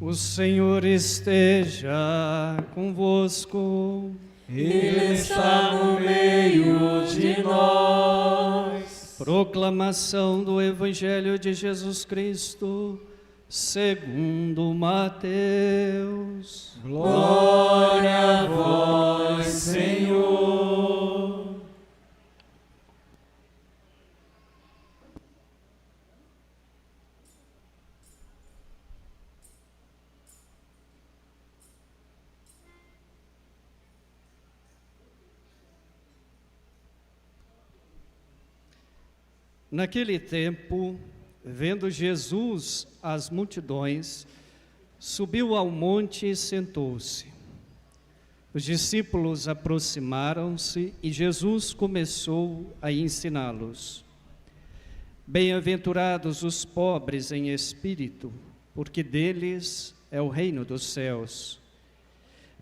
O Senhor esteja convosco. Ele está no meio de nós. Proclamação do Evangelho de Jesus Cristo, segundo Mateus. Glória a vós, Senhor. Naquele tempo, vendo Jesus as multidões, subiu ao monte e sentou-se. Os discípulos aproximaram-se e Jesus começou a ensiná-los. Bem-aventurados os pobres em espírito, porque deles é o reino dos céus.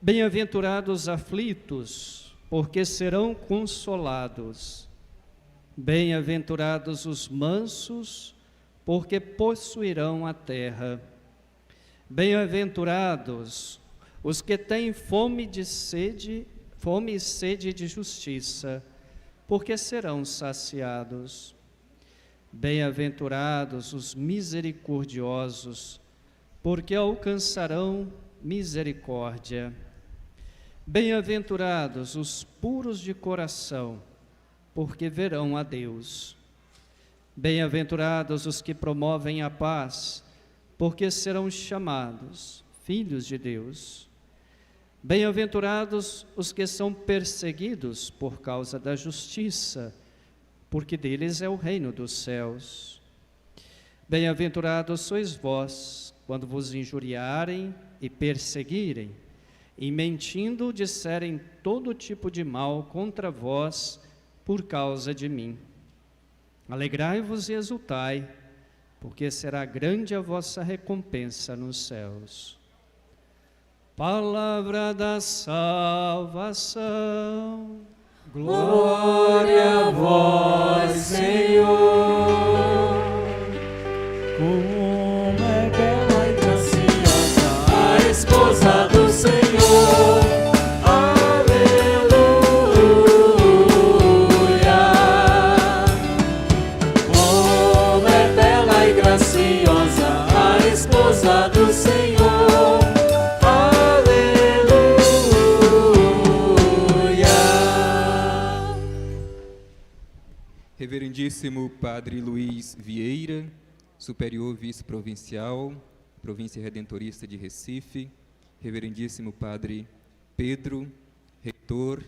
Bem-aventurados os aflitos, porque serão consolados. Bem-aventurados os mansos, porque possuirão a terra. Bem-aventurados os que têm fome e sede de justiça, porque serão saciados. Bem-aventurados os misericordiosos, porque alcançarão misericórdia. Bem-aventurados os puros de coração, porque verão a Deus. Bem-aventurados os que promovem a paz, porque serão chamados filhos de Deus. Bem-aventurados os que são perseguidos por causa da justiça, porque deles é o reino dos céus. Bem-aventurados sois vós, quando vos injuriarem e perseguirem, e mentindo disserem todo tipo de mal contra vós, por causa de mim. Alegrai-vos e exultai, porque será grande a vossa recompensa nos céus. Palavra da salvação. Glória a vós, Senhor. Como é bela e graciosa a esposa do Senhor. Do Senhor, aleluia. Reverendíssimo Padre Luiz Vieira, Superior Vice-Provincial, Província Redentorista de Recife, Reverendíssimo Padre Pedro, Reitor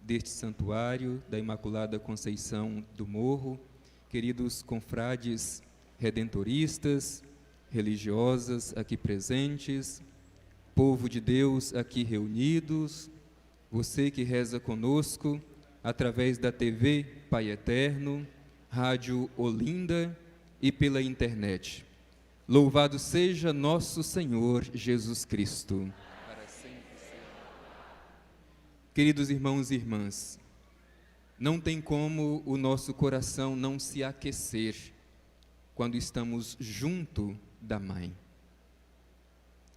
deste Santuário da Imaculada Conceição do Morro, queridos confrades redentoristas, religiosas aqui presentes, povo de Deus aqui reunidos, você que reza conosco através da TV Pai Eterno, Rádio Olinda e pela internet. Louvado seja nosso Senhor Jesus Cristo. Para sempre seja. Queridos irmãos e irmãs, não tem como o nosso coração não se aquecer quando estamos junto da Mãe,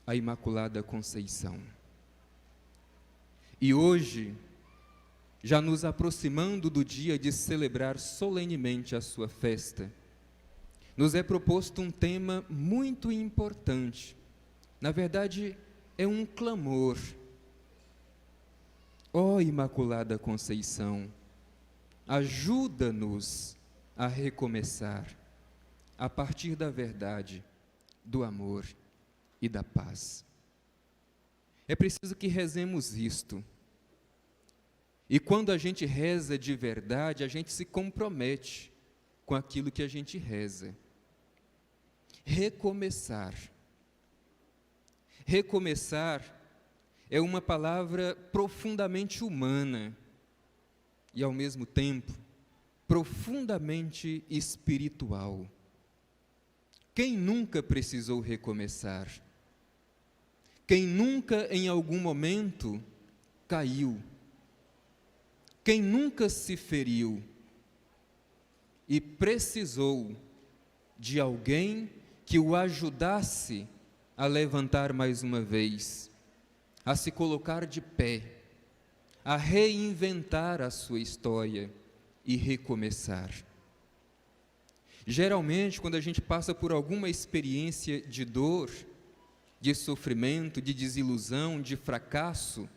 a Imaculada Conceição. E hoje, já nos aproximando do dia de celebrar solenemente a sua festa, nos é proposto um tema muito importante. Na verdade, é um clamor. Ó Imaculada Conceição, ajuda-nos a recomeçar a partir da verdade, do amor e da paz. É preciso que rezemos isto. E quando a gente reza de verdade, a gente se compromete com aquilo que a gente reza. Recomeçar. Recomeçar é uma palavra profundamente humana e, ao mesmo tempo, profundamente espiritual. Quem nunca precisou recomeçar? Quem nunca, em algum momento, caiu? Quem nunca se feriu e precisou de alguém que o ajudasse a levantar mais uma vez, a se colocar de pé, a reinventar a sua história e recomeçar. Geralmente, quando a gente passa por alguma experiência de dor, de sofrimento, de desilusão, de fracasso,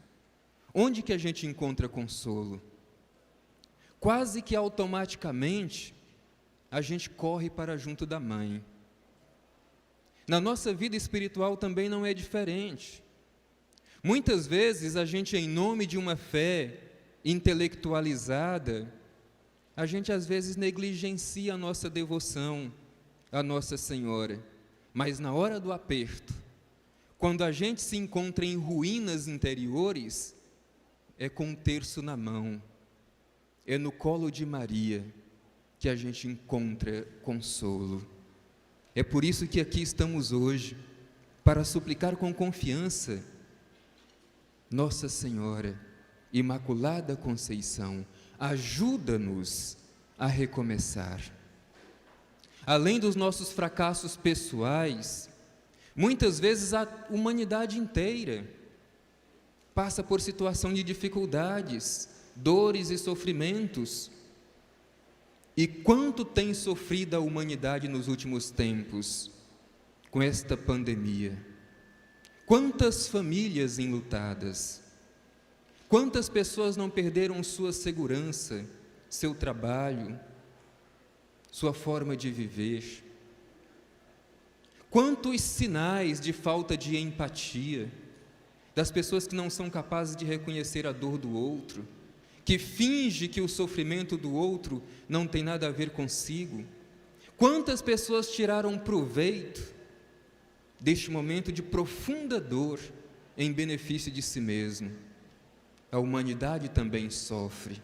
onde que a gente encontra consolo? Quase que automaticamente, a gente corre para junto da mãe. Na nossa vida espiritual também não é diferente. Muitas vezes a gente, em nome de uma fé intelectualizada, a gente às vezes negligencia a nossa devoção à Nossa Senhora. Mas na hora do aperto, quando a gente se encontra em ruínas interiores, é com um terço na mão, é no colo de Maria que a gente encontra consolo. É por isso que aqui estamos hoje, para suplicar com confiança: Nossa Senhora, Imaculada Conceição, ajuda-nos a recomeçar. Além dos nossos fracassos pessoais, muitas vezes a humanidade inteira passa por situação de dificuldades, dores e sofrimentos. E quanto tem sofrido a humanidade nos últimos tempos com esta pandemia? Quantas famílias enlutadas? Quantas pessoas não perderam sua segurança, seu trabalho, sua forma de viver? Quantos sinais de falta de empatia, das pessoas que não são capazes de reconhecer a dor do outro, que finge que o sofrimento do outro não tem nada a ver consigo? Quantas pessoas tiraram proveito deste momento de profunda dor em benefício de si mesmo? A humanidade também sofre,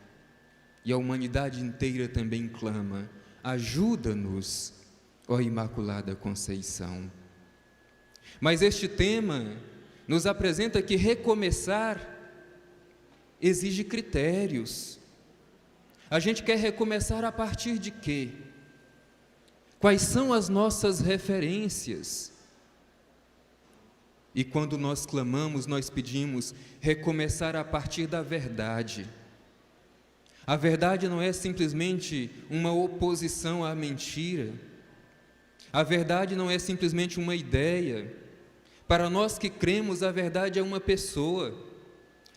e a humanidade inteira também clama: ajuda-nos, ó Imaculada Conceição. Mas este tema nos apresenta que recomeçar exige critérios. A gente quer recomeçar a partir de quê? Quais são as nossas referências? E quando nós clamamos, nós pedimos recomeçar a partir da verdade. A verdade não é simplesmente uma oposição à mentira. A verdade não é simplesmente uma ideia. Para nós que cremos, a verdade é uma pessoa.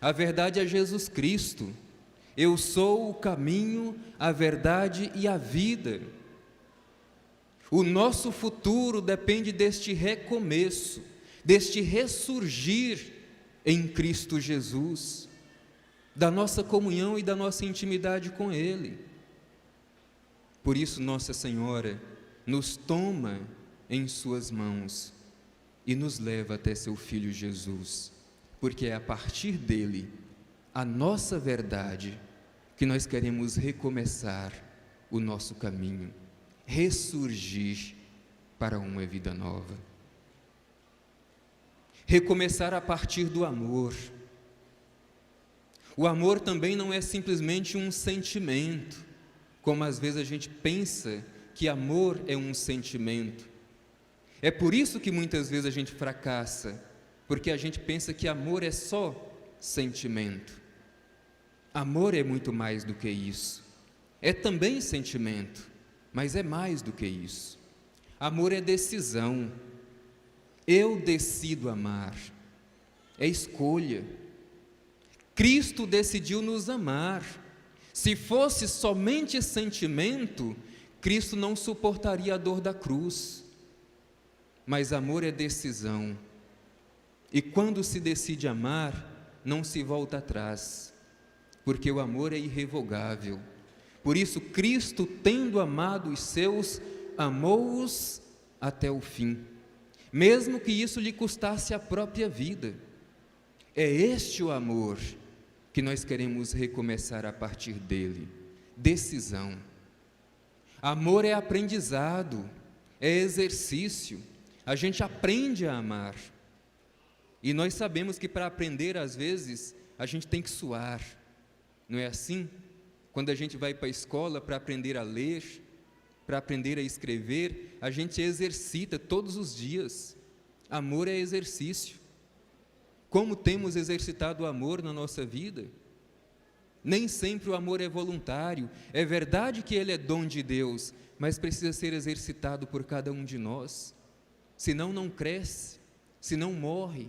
A verdade é Jesus Cristo. Eu sou o caminho, a verdade e a vida. O nosso futuro depende deste recomeço, deste ressurgir em Cristo Jesus, da nossa comunhão e da nossa intimidade com Ele. Por isso, Nossa Senhora nos toma em suas mãos e nos leva até seu Filho Jesus, porque é a partir dele, a nossa verdade, que nós queremos recomeçar o nosso caminho, ressurgir para uma vida nova. Recomeçar a partir do amor. O amor também não é simplesmente um sentimento, como às vezes a gente pensa que amor é um sentimento. É por isso que muitas vezes a gente fracassa, porque a gente pensa que amor é só sentimento. Amor é muito mais do que isso. É também sentimento, mas é mais do que isso. Amor é decisão. Eu decido amar. É escolha. Cristo decidiu nos amar. Se fosse somente sentimento, Cristo não suportaria a dor da cruz. Mas amor é decisão. E quando se decide amar, não se volta atrás, porque o amor é irrevogável. Por isso, Cristo, tendo amado os seus, amou-os até o fim, mesmo que isso lhe custasse a própria vida. É este o amor que nós queremos recomeçar a partir dele. Decisão. Amor é aprendizado, é exercício. A gente aprende a amar. E nós sabemos que para aprender, às vezes, a gente tem que suar. Não é assim? Quando a gente vai para a escola para aprender a ler, para aprender a escrever, a gente exercita todos os dias. Amor é exercício. Como temos exercitado o amor na nossa vida? Nem sempre o amor é voluntário. É verdade que ele é dom de Deus, mas precisa ser exercitado por cada um de nós. Senão não cresce, senão morre.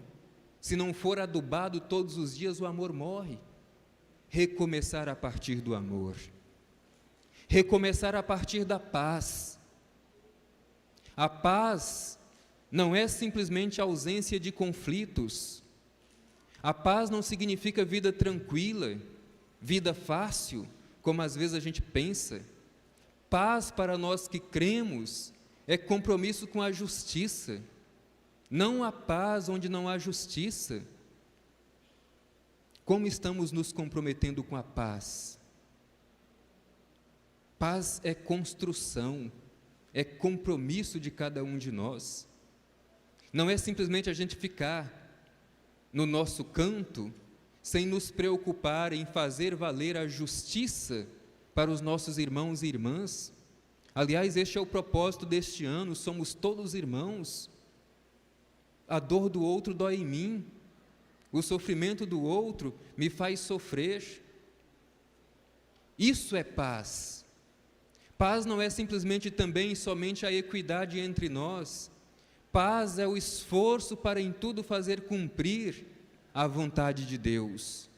Se não for adubado todos os dias, o amor morre. Recomeçar a partir do amor. Recomeçar a partir da paz. A paz não é simplesmente ausência de conflitos. A paz não significa vida tranquila, vida fácil, como às vezes a gente pensa. Paz para nós que cremos é compromisso com a justiça. Não há paz onde não há justiça. Como estamos nos comprometendo com a paz? Paz é construção, é compromisso de cada um de nós. Não é simplesmente a gente ficar no nosso canto, sem nos preocupar em fazer valer a justiça para os nossos irmãos e irmãs. Aliás, este é o propósito deste ano, somos todos irmãos. A dor do outro dói em mim, o sofrimento do outro me faz sofrer. Isso é paz. Paz não é simplesmente também e somente a equidade entre nós. Paz é o esforço para em tudo fazer cumprir a vontade de Deus.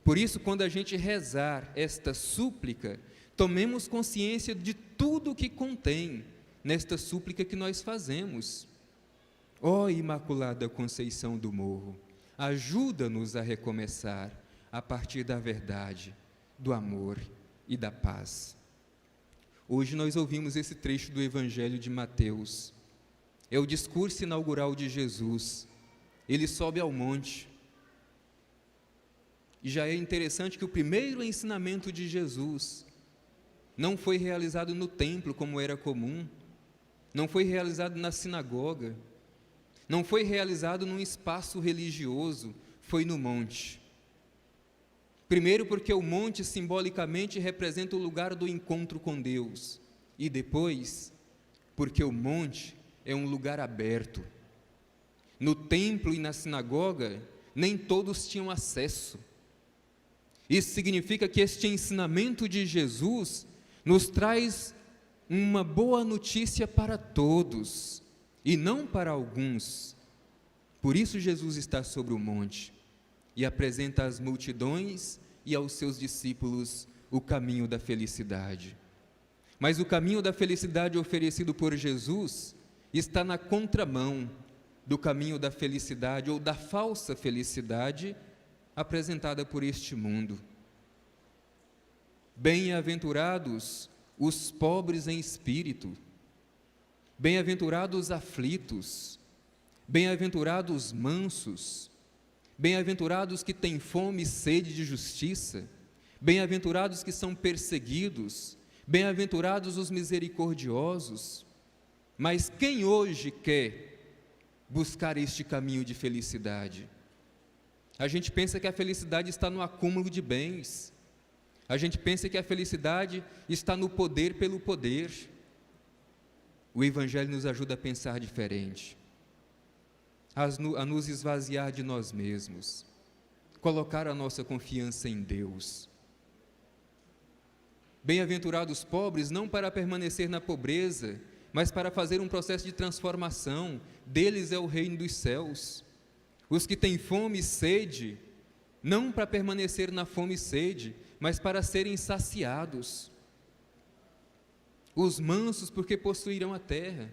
Por isso, quando a gente rezar esta súplica, tomemos consciência de tudo o que contém nesta súplica que nós fazemos. Ó Imaculada Conceição do Morro, ajuda-nos a recomeçar a partir da verdade, do amor e da paz. Hoje nós ouvimos esse trecho do Evangelho de Mateus. É o discurso inaugural de Jesus. Ele sobe ao monte. E já é interessante que o primeiro ensinamento de Jesus não foi realizado no templo, como era comum, não foi realizado na sinagoga, não foi realizado num espaço religioso, foi no monte. Primeiro porque o monte simbolicamente representa o lugar do encontro com Deus, e depois porque o monte é um lugar aberto. No templo e na sinagoga, nem todos tinham acesso. Isso significa que este ensinamento de Jesus nos traz uma boa notícia para todos, e não para alguns. Por isso Jesus está sobre o monte e apresenta às multidões e aos seus discípulos o caminho da felicidade. Mas o caminho da felicidade oferecido por Jesus está na contramão do caminho da felicidade ou da falsa felicidade apresentada por este mundo. Bem-aventurados os pobres em espírito, bem-aventurados os aflitos, bem-aventurados os mansos, bem-aventurados que têm fome e sede de justiça, bem-aventurados que são perseguidos, bem-aventurados os misericordiosos. Mas quem hoje quer buscar este caminho de felicidade? A gente pensa que a felicidade está no acúmulo de bens. A gente pensa que a felicidade está no poder pelo poder. O Evangelho nos ajuda a pensar diferente, a nos esvaziar de nós mesmos, colocar a nossa confiança em Deus. Bem-aventurados os pobres, não para permanecer na pobreza, mas para fazer um processo de transformação. Deles é o reino dos céus. Os que têm fome e sede, não para permanecer na fome e sede, mas para serem saciados. Os mansos, porque possuirão a terra.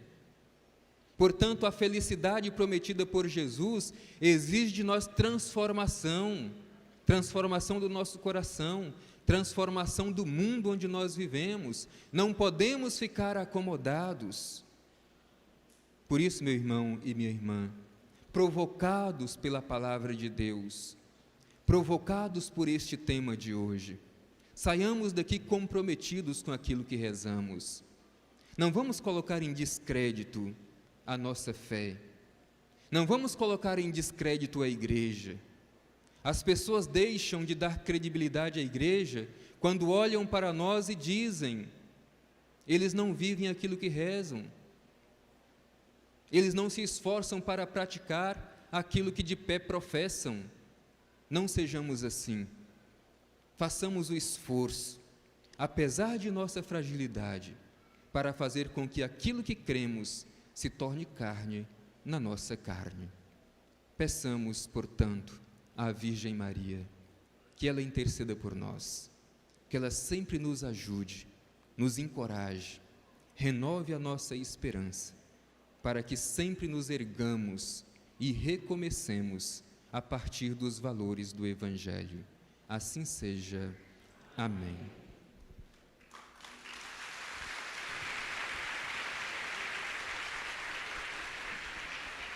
Portanto, a felicidade prometida por Jesus exige de nós transformação, transformação do nosso coração, transformação do mundo onde nós vivemos. Não podemos ficar acomodados. Por isso, meu irmão e minha irmã, provocados pela palavra de Deus, provocados por este tema de hoje, saiamos daqui comprometidos com aquilo que rezamos. Não vamos colocar em descrédito a nossa fé. Não vamos colocar em descrédito a igreja. As pessoas deixam de dar credibilidade à igreja quando olham para nós e dizem: eles não vivem aquilo que rezam. eles não se esforçam para praticar aquilo que de pé professam. Não sejamos assim. Façamos o esforço, apesar de nossa fragilidade, para fazer com que aquilo que cremos se torne carne na nossa carne. Peçamos, portanto, à Virgem Maria, que ela interceda por nós, que ela sempre nos ajude, nos encoraje, renove a nossa esperança, para que sempre nos ergamos e recomecemos a partir dos valores do Evangelho. Assim seja. Amém.